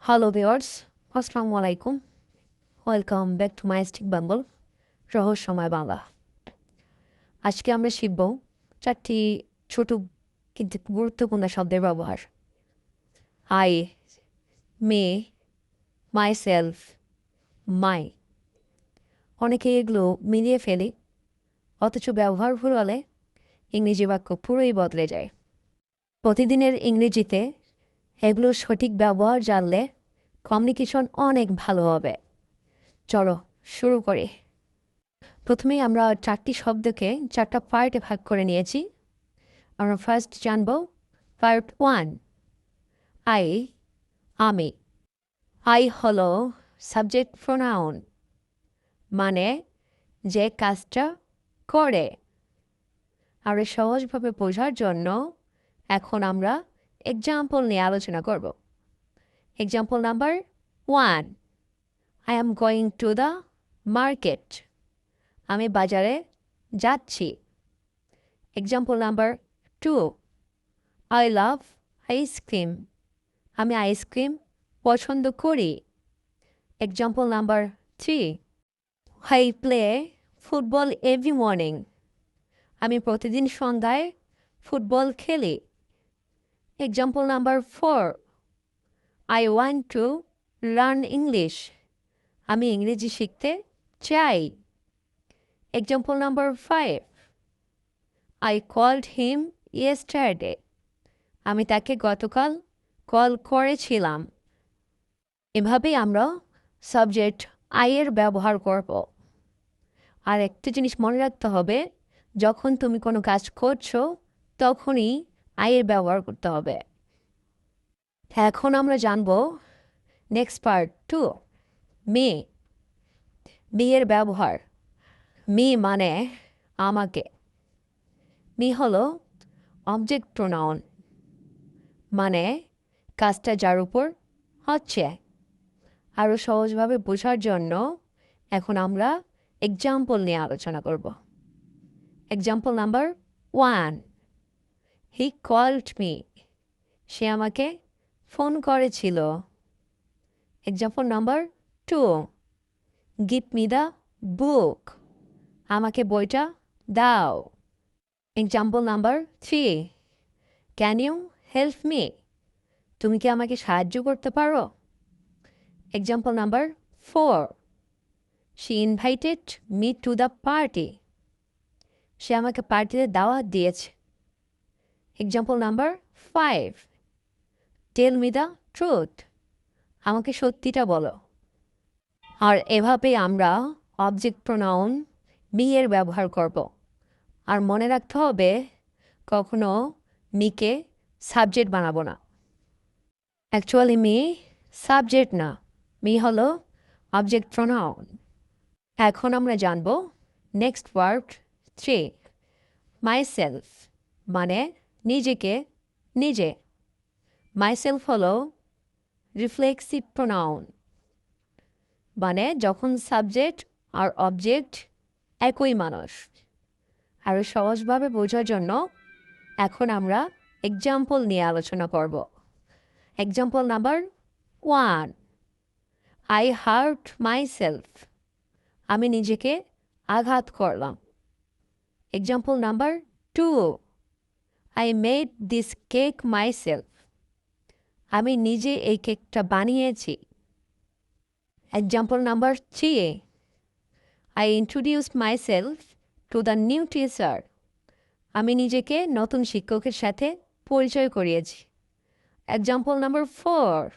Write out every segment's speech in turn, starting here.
Hello viewers, আসসালামু আলাইকুম। Welcome back to my stick bumble রহস্যময় বাংলা। আজকে আমরা শিখব চারটি ছোট কিন্তু গুরুত্বপূর্ণ শব্দের ব্যবহার। আই, মে, মাই সেলফ, মাই। অনেকে এগুলো মিলিয়ে ফেলি, অথচ ব্যবহার ভুল হলে ইংরেজি বাক্য পুরোই বদলে যায়। প্রতিদিনের ইংরেজিতে এগুলোর সঠিক ব্যবহার জানলে কমিউনিকেশন অনেক ভালো হবে। চলো শুরু করি। প্রথমেই আমরা চারটি শব্দকে চারটা পার্টে ভাগ করে নিয়েছি। আমরা ফার্স্ট জানব পার্ট 1, আই, আমি। আই হলো সাবজেক্ট প্রোনাউন, মানে যে কাজটা করে। আর সহজভাবে বোঝার জন্য এখন আমরা এক্সাম্পল নিয়ে আলোচনা করব। Example number 1, I am going to the market. আমি বাজারে যাচ্ছি। Example number 2, I love ice cream. আমি আইসক্রিম পছন্দ করি। Example number 3, I play football every morning. আমি প্রতিদিন সন্ধ্যায় ফুটবল খেলি। Example number 4, I want to learn English. আমি ইংরেজি শিখতে চাই। Example number 5, I called him yesterday. আমি তাকে গতকাল কল করেছিলাম। এভাবেই আমরা সাবজেক্ট আইয়ের ব্যবহার করব। আর একটা জিনিস মনে রাখতে হবে, যখন তুমি কোনো কাজ করছো তখনই আইয়ের ব্যবহার করতে হবে। এখন আমরা জানব নেক্সট পার্ট 2, মি। মি-এর ব্যবহার। মি মানে আমাকে। মি হলো অবজেক্ট প্রোনাউন, মানে কাজটা যার উপর হচ্ছে। আরও সহজভাবে বোঝার জন্য এখন আমরা এক্সাম্পল নিয়ে আলোচনা করব। Example number 1, he called me. সে আমাকে ফোন করেছিল। Example number 2, give me the book. আমাকে বইটা দাও। Example number 3, can you help me. তুমি কি আমাকে সাহায্য করতে পারো? Example number 4, she invited me to the party. সে আমাকে পার্টিতে দাওয়াত দিয়েছে। Example number 5, tell me the truth. আমাকে সত্যিটা বলো। আর এভাবেই আমরা অবজেক্ট প্রোনাউন মি এর ব্যবহার করব। আর মনে রাখতে হবে, কখনো মিকে সাবজেক্ট বানাবো না। অ্যাকচুয়ালি মি সাবজেক্ট না, মি হলো অবজেক্ট প্রোনাউন। এখন আমরা জানব নেক্সট ওয়ার্ড 3, মাইসেলফ, মানে নিজেকে নিজে। মাইসেলফ হলো রিফ্লেক্সিভ প্রোনাউন, মানে যখন সাবজেক্ট আর অবজেক্ট একই মানুষ। আরও সহজভাবে বোঝার জন্য এখন আমরা এক্সাম্পল নিয়ে আলোচনা করব। Example number 1, I hurt myself. আমি নিজেকে আঘাত করলাম। Example number 2, I made this cake myself. আমি নিজে এই কেকটা বানিয়েছি। Example number 3, I introduced myself to the new teacher. আমি নিজেকে নতুন শিক্ষকের সাথে পরিচয় করিয়েছি। Example number 4,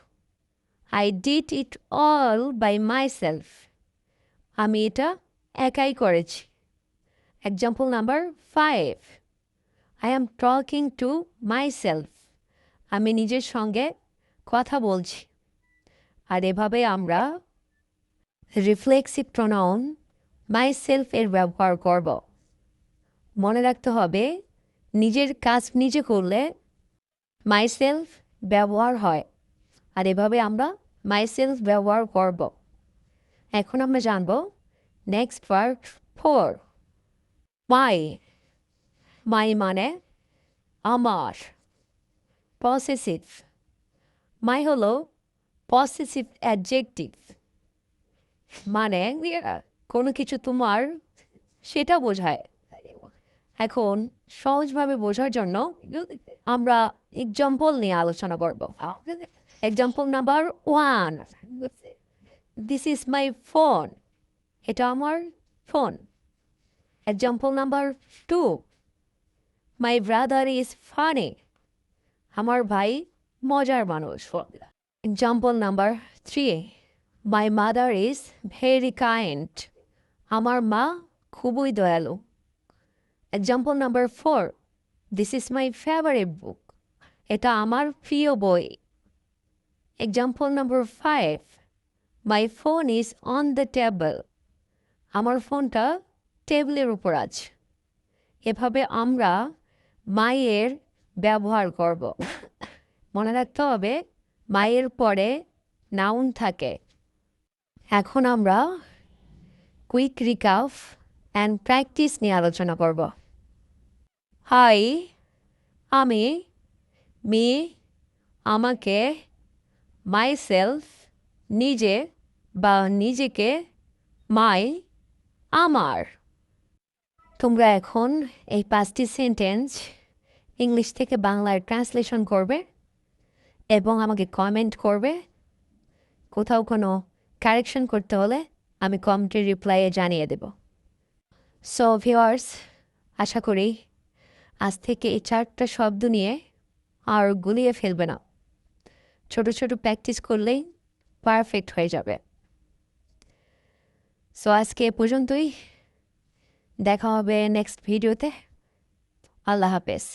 I did it all by myself. আমি এটা একাই করেছি। Example number 5, I am talking to myself. আমি নিজের সঙ্গে কথা বলছি। আর এভাবে আমরা রিফ্লেক্সিভ প্রোনাউন মাইসেলফ এর ব্যবহার করব। মনে রাখতে হবে, নিজের কাজ নিজে করলে মাইসেলফ ব্যবহার হয়। আর এভাবে আমরা মাইসেলফ ব্যবহার করব। এখন আমরা জানব নেক্সট পার্ট 4, মাই। মাই মানে আমার, পসেসিভ। মাই হলো পসেসিভ অ্যাডজেক্টিভ মানে কোনো কিছু তোমার সেটা বোঝায়। এখন সহজভাবে বোঝার জন্য আমরা এক্সাম্পল নিয়ে আলোচনা করব। Example number 1, this is my phone. এটা আমার phone. Example number 2, my brother is funny. আমার ভাই মজার মানুষ। Example number 3, my mother is very kind. আমার মা খুবই দয়ালু। Example number 4, this is my favourite বুক। এটা আমার প্রিয় বই। Example number 5, my phone is on the table. আমার ফোনটা টেবিলের উপর আছে। এভাবে আমরা মায়ের ব্যবহার করব। মনে রাখতে হবে মায়ের পরে নাউন থাকে। এখন আমরা কুইক রিক্যাপ অ্যান্ড প্র্যাকটিস নিয়ে আলোচনা করব। হাই, আমি, মি, আমাকে, মাইসেলফ, নিজে বা নিজেকে, মাই, আমার। তোমরা এখন এই 5টি সেন্টেন্স ইংলিশ থেকে বাংলায় ট্রান্সলেশন করবে এবং আমাকে কমেন্ট করবে। কোথাও কোনো কারেকশন করতে হলে আমি কমেন্টের রিপ্লাইয়ে জানিয়ে দেব। সো ভিউয়ার্স, আশা করি আজ থেকে এই 4টা শব্দ নিয়ে আর গুলিয়ে ফেলবে না। ছোট ছোট প্র্যাকটিস করলেই পারফেক্ট হয়ে যাবে। সো আজকে এ পর্যন্তই। দেখা হবে নেক্সট ভিডিওতে। আল্লাহ হাফেজ।